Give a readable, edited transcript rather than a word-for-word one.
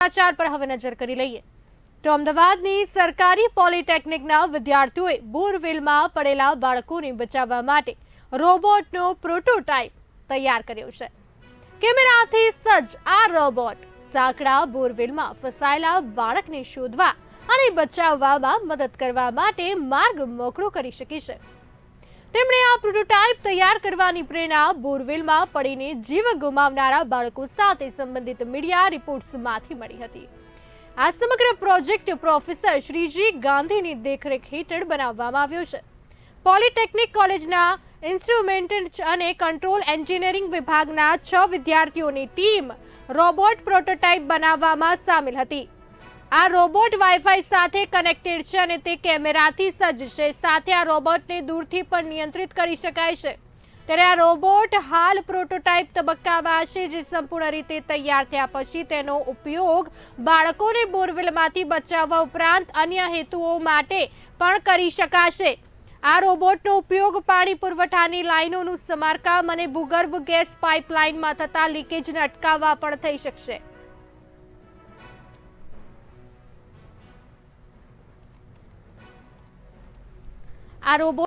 સમાચાર પર હવે નજર કરી લઈએ તો અમદાવાદની સરકારી પોલિટેકનિકના વિદ્યાર્થીઓએ બોરવેલમાં પડેલા બાળકોને બચાવવા માટે રોબોટનો પ્રોટોટાઇપ તૈયાર કર્યો છે। કેમેરાથી સજ્જ આ રોબોટ સાંકડા બોરવેલમાં ફસાયેલા બાળકને શોધવા અને બચાવવામાં મદદ કરવા માટે માર્ગ મોકળો કરી શકે છે। તેમણે આ પ્રોટોટાઇપ તૈયાર કરવાની પ્રેરણા બોરવેલમાં પડીને જીવ ગુમાવનારા બાળકો સાથે સંબંધિત મીડિયા રિપોર્ટ્સમાંથી મળી હતી। આ સમગ્ર પ્રોજેક્ટ પ્રોફેસર શ્રીજી ગાંધીની દેખરેખ હેઠળ બનાવવામાં આવ્યો છે। પોલિટેકનિક કોલેજના ઇન્સ્ટ્રુમેન્ટ અને કંટ્રોલ એન્જિનિયરિંગ વિભાગના 6 વિદ્યાર્થીઓની ટીમ રોબોટ પ્રોટોટાઇપ બનાવવામાં સામેલ હતી। આ રોબોટ વાઈફાઈ સાથે કનેક્ટેડ છે અને તે કેમેરાથી સજ્જ છે। સાથે આ રોબોટને દૂરથી પણ નિયંત્રિત કરી શકાય છે। ત્યારે આ રોબોટ હાલ પ્રોટોટાઇપ તબક્કામાં છે, જે સંપૂર્ણ રીતે તૈયાર થયા પછી તેનો ઉપયોગ બાળકોને બોરવેલમાંથી બચાવવા ઉપરાંત અન્ય હેતુઓ માટે પણ કરી શકાશે। આ રોબોટનો ઉપયોગ પાણી પુરવઠાની લાઇનોનું સમારકામ અને ભૂગર્ભ ગેસ પાઇપલાઇનમાં થતા લીકેજને અટકાવવા પણ થઈ શકશે। આ રોબોટ